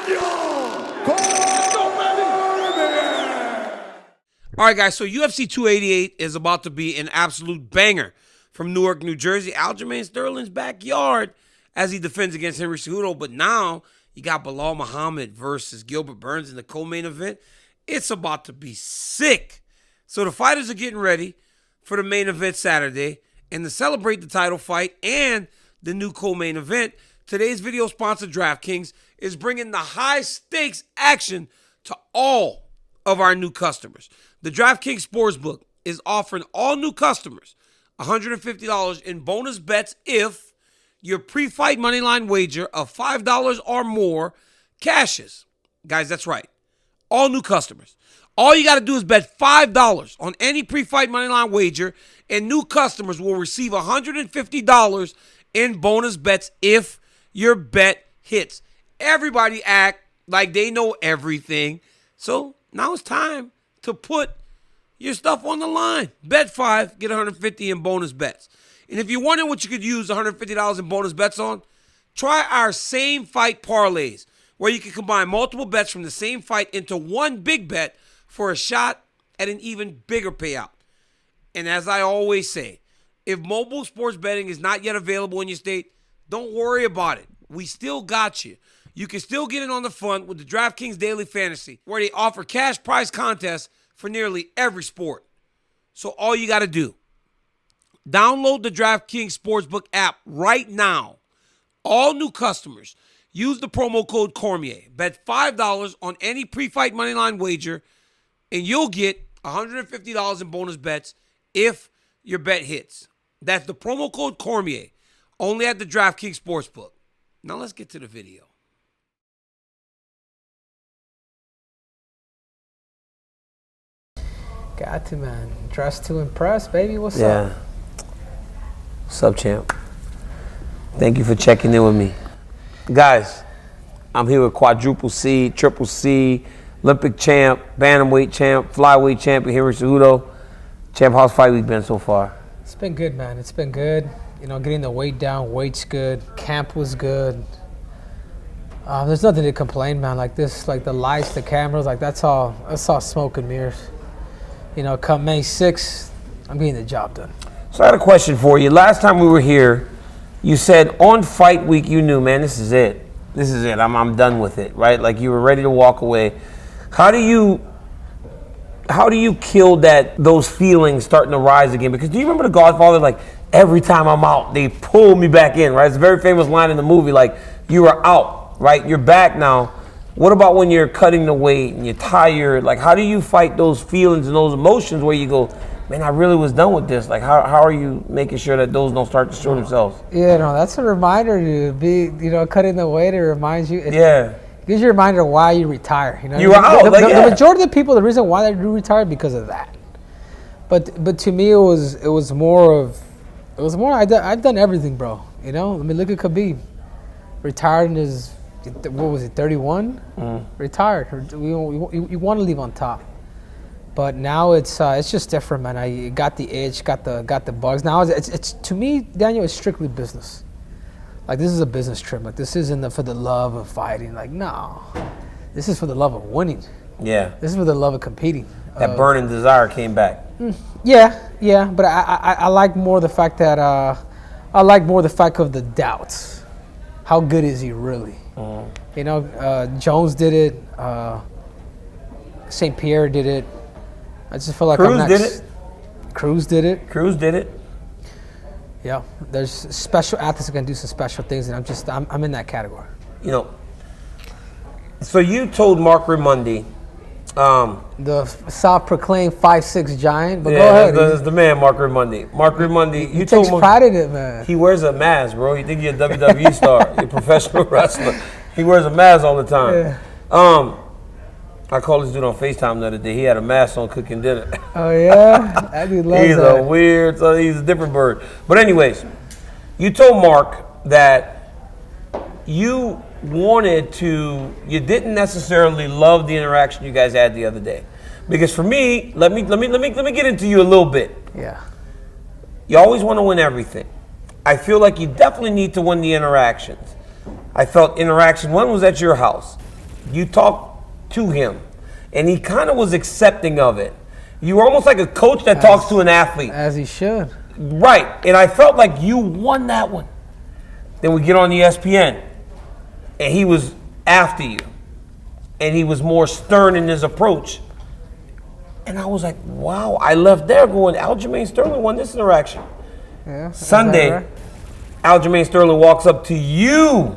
All right, guys, so UFC 288 is about to be an absolute banger from Newark, New Jersey, Aljamain Sterling's backyard as he defends against Henry Cejudo. But now you got Bilal Muhammad versus Gilbert Burns in the co-main event. It's about to be sick. So the fighters are getting ready for the main event Saturday. And to celebrate the title fight and the new co-main event, today's video sponsor, DraftKings, is bringing the high-stakes action to all of our new customers. The DraftKings Sportsbook is offering all new customers $150 in bonus bets if your pre-fight moneyline wager of $5 or more cashes. Guys, that's right. All new customers. All you got to do is bet $5 on any pre-fight moneyline wager, and new customers will receive $150 in bonus bets if your bet hits. Everybody act like they know everything. So now it's time to put your stuff on the line. Bet 5, get $150 in bonus bets. And if you're wondering what you could use $150 in bonus bets on, try our same fight parlays, where you can combine multiple bets from the same fight into one big bet for a shot at an even bigger payout. And as I always say, if mobile sports betting is not yet available in your state, don't worry about it. We still got you. You can still get in on the fun with the DraftKings Daily Fantasy, where they offer cash prize contests for nearly every sport. So all you got to do, download the DraftKings Sportsbook app right now. All new customers, use the promo code Cormier. Bet $5 on any pre-fight moneyline wager, and you'll get $150 in bonus bets if your bet hits. That's the promo code Cormier, only at the DraftKings Sportsbook. Now let's get to the video. Got to, man. Dressed to impress, baby. What's up? What's up, champ? Thank you for checking in with me. Guys, I'm here with quadruple C, triple C, Olympic champ, bantamweight champ, flyweight champion, Henry Cejudo. Champ, how's fight week been so far? It's been good, man. It's been good. You know, getting the weight down, weight's good. Camp was good. There's nothing to complain, man. Like this, like the lights, the cameras, like that's all smoke and mirrors. You know, come May 6th, I'm getting the job done. So I had a question for you. Last time we were here, you said on fight week you knew, man, this is it. This is it. I'm done with it, right? Like you were ready to walk away. How do you kill those feelings starting to rise again? Because do you remember The Godfather? Like every time I'm out, they pull me back in, right? It's a very famous line in the movie. Like you are out, right? You're back now. What about when you're cutting the weight and you're tired? Like, how do you fight those feelings and those emotions where you go, man, I really was done with this? Like, how are you making sure that those don't start to show themselves? Yeah, no, that's a reminder to be, you know, cutting the weight. It reminds you. It gives you a reminder why you retire. You know, you were out. The majority of the people, the reason why they do retire because of that. But to me, it was more. I've done everything, bro. You know, I mean, look at Khabib, retired in his. What was it, 31? Retired. You want to leave on top, but now it's just different, man. I got the itch, got the bugs. Now it's to me, Daniel, it's strictly business. Like this is a business trip. Like this isn't for the love of fighting. Like no, this is for the love of winning. Yeah. This is for the love of competing. That burning desire came back. Yeah. But I like more the fact that of the doubts. How good is he really? You know, Jones did it. St. Pierre did it. I just feel like I'm next. Cruz did it. Yeah, there's special athletes that can do some special things, and I'm in that category. You know, so you told Mark Raimondi, the self-proclaimed 5'6" giant, but go ahead. That's the man, Mark Raimondi. Mark Raimondi, he takes pride in it, man. He wears a mask, bro. You think you're a WWE star? You're a professional wrestler. He wears a mask all the time. Yeah. I called this dude on FaceTime the other day. He had a mask on cooking dinner. Oh, yeah? That dude loves He's that. He's a different bird. But anyways, you told Mark that you didn't necessarily love the interaction you guys had the other day. Because for me, let me get into you a little bit. Yeah. You always want to win everything. I feel like you definitely need to win the interactions. I felt interaction one was at your house. You talked to him, and he kind of was accepting of it. You were almost like a coach that talks to an athlete. As he should. Right, and I felt like you won that one. Then we get on ESPN, and he was after you, and he was more stern in his approach. And I was like, wow, I left there going, Aljamain Sterling won this interaction. Yeah. Sunday, right? Aljamain Sterling walks up to you,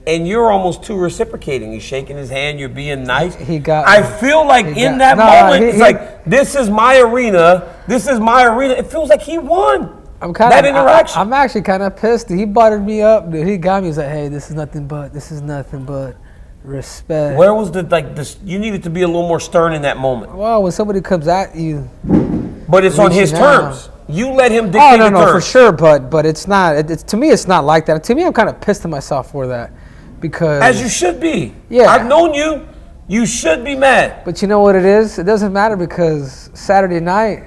and you're almost too reciprocating. He's shaking his hand. You're being nice. I feel like in that moment, it's like, this is my arena. This is my arena. It feels like he won that interaction. I'm actually kind of pissed. He buttered me up. Dude. He got me. He's like, hey, this is nothing but respect. Where was this? You needed to be a little more stern in that moment. Well, when somebody comes at you. But it's on his terms. You let him dictate the terms. For sure. But it's not. To me, it's not like that. To me, I'm kind of pissed at myself for that. Because, as you should be. Yeah. I've known you. You should be mad. But you know what it is? It doesn't matter because Saturday night,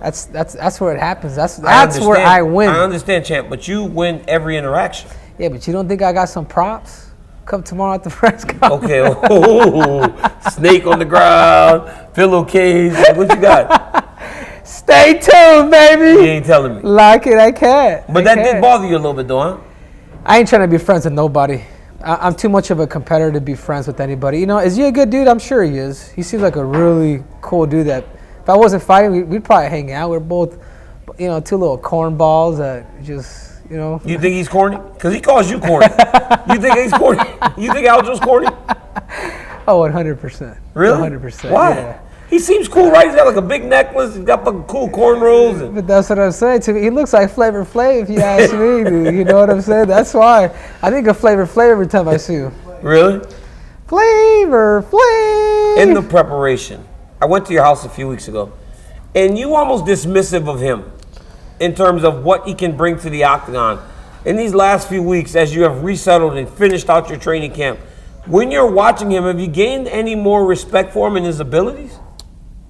that's where it happens. That's where I win. I understand, champ, but you win every interaction. Yeah, but you don't think I got some props? Come tomorrow at the press conference. Okay. Snake on the ground, pillowcase. What you got? Stay tuned, baby. You ain't telling me. Like it, I can't. But that did bother you a little bit, though, huh? I ain't trying to be friends with nobody. I'm too much of a competitor to be friends with anybody. You know, is he a good dude? I'm sure he is. He seems like a really cool dude that if I wasn't fighting, we'd probably hang out. We're both, two little cornballs that just, You think he's corny? Because he calls you corny. You think he's corny? You think Aljo's corny? Oh, 100%. Really? 100%. Why? Yeah. He seems cool, right? He's got like a big necklace. He's got fucking cool cornrows. But that's what I'm saying. To me, he looks like Flavor Flav, if you ask me, dude. You know what I'm saying? That's why I think of Flavor Flav every time I see him. Really? Flavor Flav. In the preparation, I went to your house a few weeks ago, and you almost dismissive of him in terms of what he can bring to the octagon. In these last few weeks, as you have resettled and finished out your training camp, when you're watching him, have you gained any more respect for him and his abilities?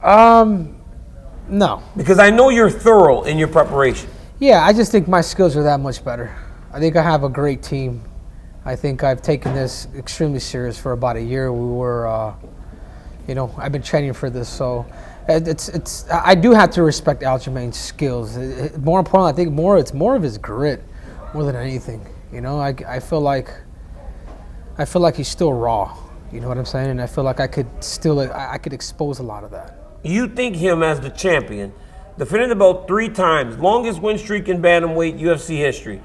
No. Because I know you're thorough in your preparation. Yeah, I just think my skills are that much better. I think I have a great team. I think I've taken this extremely serious for about a year. We were, I've been training for this, so I do have to respect Aljamain's skills. More importantly, I think it's more of his grit more than anything. I feel like he's still raw. You know what I'm saying? And I feel like I could expose a lot of that. You think him as the champion, defending the belt 3 times, longest win streak in bantamweight UFC history,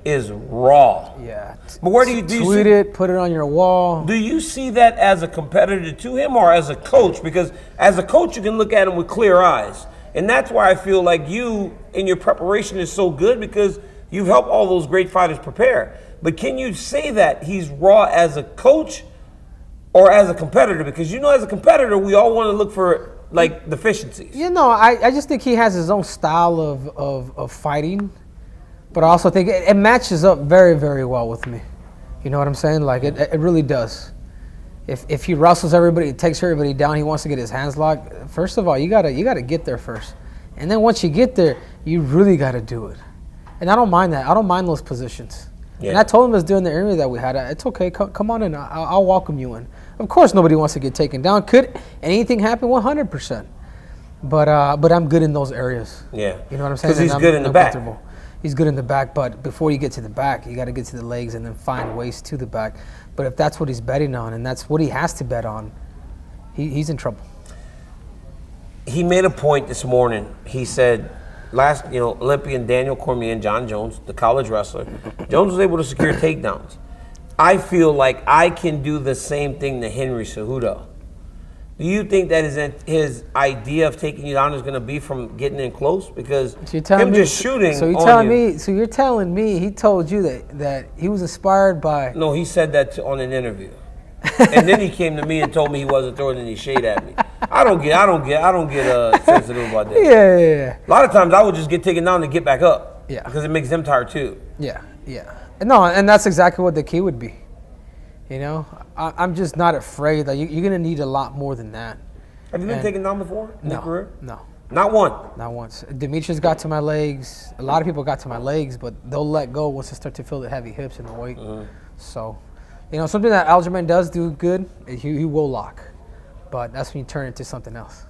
is raw. Yeah. But where do you tweet it, put it on your wall? Do you see that as a competitor to him or as a coach? Because as a coach, you can look at him with clear eyes. And that's why I feel like you, in your preparation, is so good because you've helped all those great fighters prepare. But can you say that he's raw as a coach or as a competitor? Because as a competitor, we all want to look for deficiencies. I just think he has his own style of fighting, but I also think it matches up very, very well with me. You know what I'm saying? It really does. If he wrestles everybody, takes everybody down, he wants to get his hands locked. First of all, you gotta get there first, and then once you get there, you really gotta do it. And I don't mind that. I don't mind those positions. Yeah. And I told him this during the interview that we had. It's okay. Come on in. I'll welcome you in. Of course, nobody wants to get taken down. Could anything happen? 100%. But I'm good in those areas. Yeah. You know what I'm saying? Because he's good in the back. He's good in the back, but before you get to the back, you got to get to the legs and then find ways to the back. But if that's what he's betting on and that's what he has to bet on, he's in trouble. He made a point this morning. He said, Olympian Daniel Cormier and John Jones, the college wrestler, Jones was able to secure takedowns. I feel like I can do the same thing to Henry Cejudo. Do you think that his idea of taking you down is going to be from getting in close? Because him just shooting So you're telling me he told you that he was inspired by... No, he said that on an interview. And then he came to me and told me he wasn't throwing any shade at me. I don't get sensitive about that. Yeah. A lot of times I would just get taken down and get back up. Yeah. Because it makes them tired too. Yeah. No, and that's exactly what the key would be. I'm just not afraid that you're going to need a lot more than that. Have you been taken down before in your career? No. Not one? Not once. Demetrius got to my legs. A lot of people got to my legs, but they'll let go once they start to feel the heavy hips and the weight. Mm-hmm. So, something that Aljamain does do good, he will lock. But that's when you turn into something else.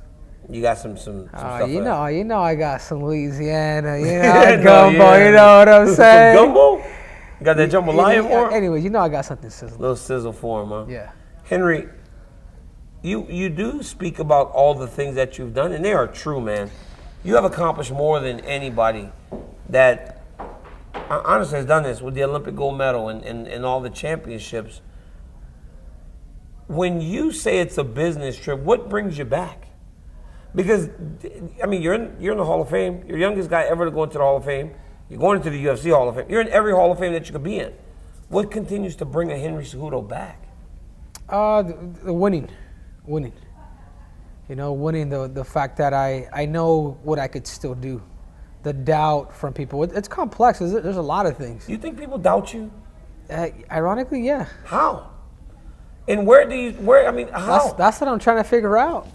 You got some stuff. You know, I got some Louisiana, gumbo. You know what I'm saying? Some gumbo? You got that jambalaya for him? Anyways, I got something sizzling. Little sizzle for him, huh? Yeah. Henry, you do speak about all the things that you've done, and they are true, man. You have accomplished more than anybody that honestly has done this with the Olympic gold medal and all the championships. When you say it's a business trip, what brings you back? Because, I mean, you're in the Hall of Fame. You're the youngest guy ever to go into the Hall of Fame. You're going into the UFC Hall of Fame. You're in every Hall of Fame that you could be in. What continues to bring a Henry Cejudo back? The winning. Winning, the fact that I know what I could still do. The doubt from people. It's complex. There's a lot of things. You think people doubt you? Ironically, yeah. How? And how? That's what I'm trying to figure out.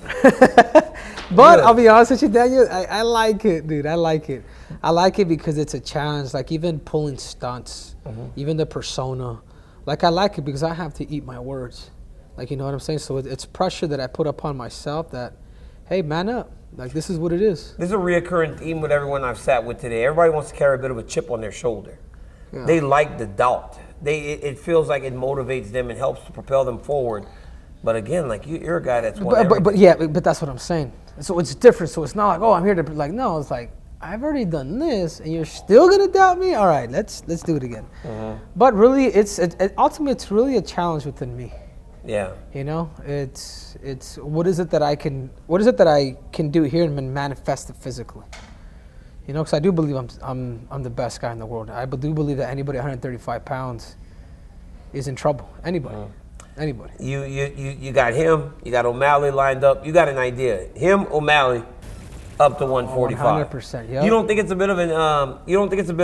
But I'll be honest with you, Daniel, I like it, dude. I like it. I like it because it's a challenge. Like even pulling stunts, even the persona. Like I like it because I have to eat my words. Like, you know what I'm saying? So it's pressure that I put upon myself that, hey, man up. Like this is what it is. There's a reoccurring theme with everyone I've sat with today. Everybody wants to carry a bit of a chip on their shoulder. Yeah. They like the doubt. It feels like it motivates them and helps to propel them forward. But again, like you're a guy that's won but that's what I'm saying. So it's different. So it's not like, oh, I'm here to like, no, it's like I've already done this and you're still gonna doubt me. All right, let's do it again. But really, ultimately it's really a challenge within me. Yeah. It's what is it that I can do here and manifest it physically. Because I do believe I'm the best guy in the world. I do believe that anybody 135 pounds is in trouble. Anybody. You got him. You got O'Malley lined up. You got an idea. Him, O'Malley, up to 145. 100%. Yeah. You don't think it's a bit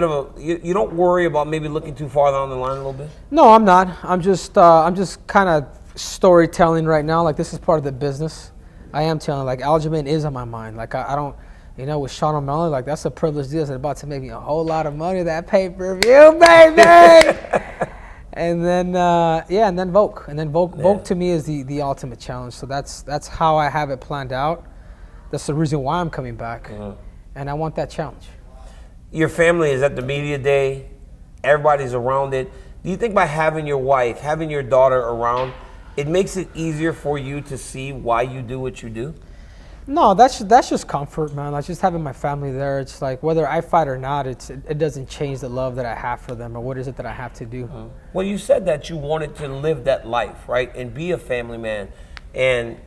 of you don't worry about maybe looking too far down the line a little bit? No, I'm not. I'm just kind of storytelling right now. Like this is part of the business. I am telling. Like Aljamain is on my mind. Like I don't. With Sean O'Malley, like that's a privileged deal. It's about to make me a whole lot of money. That pay-per-view, baby. And then Volk. And then Volk to me is the ultimate challenge. So that's how I have it planned out. That's the reason why I'm coming back. And I want that challenge. Your family is at the media day. Everybody's around it. Do you think by having your wife, having your daughter around, it makes it easier for you to see why you do what you do? No, that's just comfort, man. Like just having my family there. It's like whether I fight or not, it doesn't change the love that I have for them or what is it that I have to do. Well, you said that you wanted to live that life, right, and be a family man, and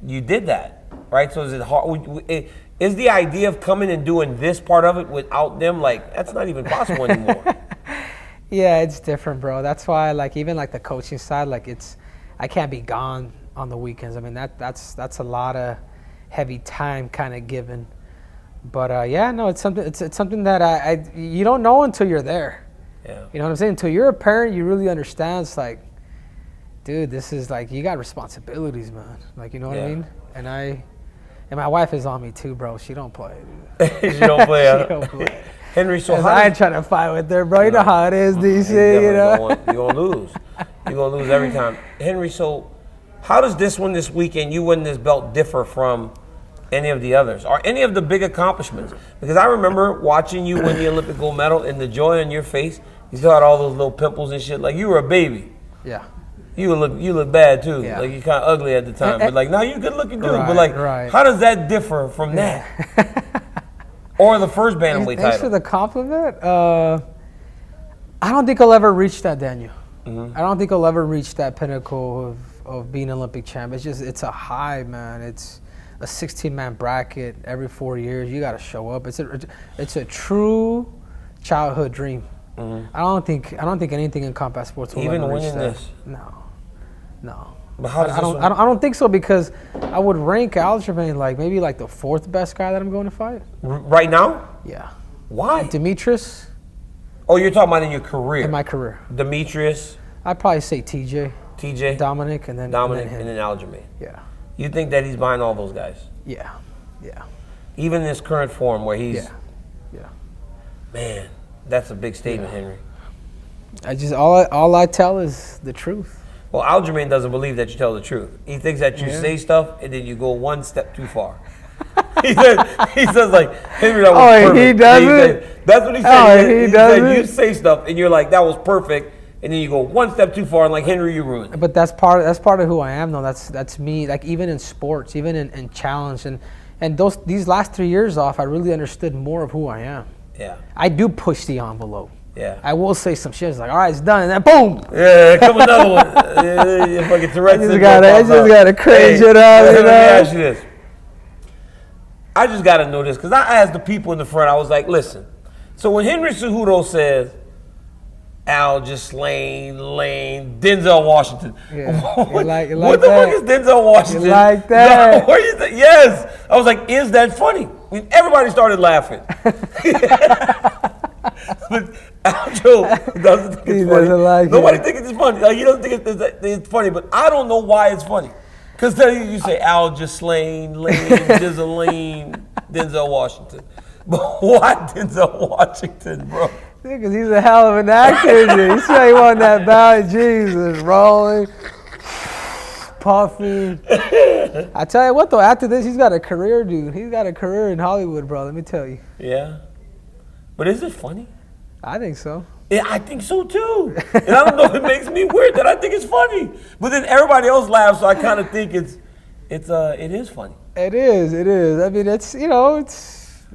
you did that, right? So is it hard? Is the idea of coming and doing this part of it without them, like that's not even possible anymore? Yeah, it's different, bro. That's why, like even like the coaching side, like I can't be gone on the weekends. I mean that's a lot of heavy time kind of given, but it's something that you don't know until you're there. Yeah. You know what I'm saying? Until you're a parent, you really understand. It's like, dude, this is like you got responsibilities, man. Like you know what I mean? And my wife is on me too, bro. She don't play. She don't play. She don't play. Henry, so I ain't trying to fight with her, bro. You know how it is, DC. You're gonna lose. You're gonna lose every time. Henry, so how does this weekend, you winning this belt, differ from any of the others or any of the big accomplishments? Because I remember watching you win the Olympic gold medal and the joy on your face. You still had all those little pimples and shit. Like you were a baby. Yeah. You look bad too. Yeah. Like you kind of ugly at the time. But like now you good looking dude. But like, how does that differ from that? Or the first bantamweight title? Thanks for the compliment. I don't think I'll ever reach that, Daniel. I don't think I'll ever reach that pinnacle of being an Olympic champ. It's a high, man. It's a 16-man bracket every 4 years. You got to show up. It's a true childhood dream. I don't think anything in combat sports will even ever reach winning that. this. No. But how does I don't think so because I would rank Aljamain like maybe like the fourth best guy that I'm going to fight. Right now? Yeah. Why? Demetrius. Oh, you're talking about in your career? In my career. Demetrius. I'd probably say TJ. Dominic, and then Aljamain. Yeah. You think that he's behind all those guys? Yeah. Even in his current form where he's... Yeah. Man, that's a big statement, Henry. All I tell is the truth. Well, Aljamain doesn't believe that you tell the truth. He thinks that you say stuff and then you go one step too far. he says like, Henry, that was perfect. He doesn't? That's what he said. He said doesn't? you say stuff and you're like, that was perfect. And then you go one step too far and like, Henry, you ruined it. But that's part of who I am, though. That's me. Like, even in sports, even in challenge, and these last 3 years off, I really understood more of who I am. Yeah. I do push the envelope. Yeah. I will say some shit. It's like, all right, it's done, and then boom. Yeah, come another one. Fucking Tourette's I just gotta cringe it up. Let me ask you this. I just gotta know this because I asked the people in the front. I was like, listen. So when Henry Cejudo says, Aljamain, Lane, Denzel Washington. Yeah. What like the that? fuck is Denzel Washington? You like that? No, what is that? Yes. I was like, is that funny? I mean, everybody started laughing. But Aljo doesn't think it's funny. Like Nobody thinks it's funny. Like, he doesn't think it's funny, but I don't know why it's funny. Because you say Aljamain, Lane, Jizzle, Denzel Washington. But why Denzel Washington, bro? Because he's a hell of an actor. He said he won that bout. Jesus, rolling, puffing. I tell you what, though, after this, he's got a career, dude. He's got a career in Hollywood, bro. Let me tell you. Yeah. But is it funny? I think so. Yeah, I think so too. And I don't know if it makes me weird that I think it's funny. But then everybody else laughs, so I kind of think it is funny. It is. I mean, it's.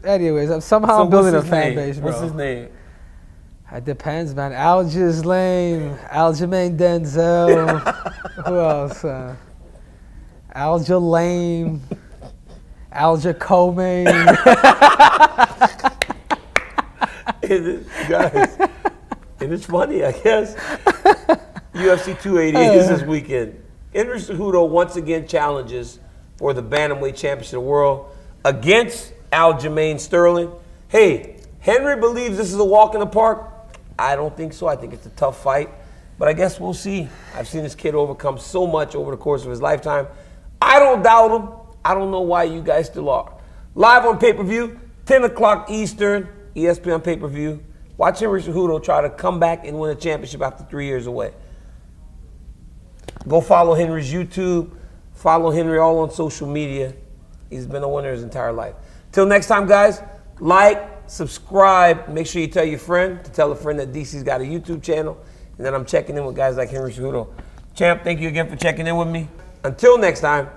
Anyways, somehow I'm building a fan base, bro. What's his name? It depends, man. Aljo's lame. Aljamain Denzel. Who else? Aljo lame. Aljo Cormier. Guys, and it's funny, I guess. UFC 288 is this weekend. Henry Cejudo once again challenges for the bantamweight championship of the world against Aljamain Sterling. Hey, Henry believes this is a walk in the park. I don't think so. I think it's a tough fight. But I guess we'll see. I've seen this kid overcome so much over the course of his lifetime. I don't doubt him. I don't know why you guys still are. Live on pay-per-view, 10 o'clock Eastern, ESPN pay-per-view. Watch Henry Cejudo try to come back and win a championship after 3 years away. Go follow Henry's YouTube. Follow Henry all on social media. He's been a winner his entire life. Till next time, guys, like, subscribe. Make sure you tell your friend to tell a friend that DC's got a YouTube channel. And then I'm checking in with guys like Henry Cejudo. Champ, thank you again for checking in with me. Until next time.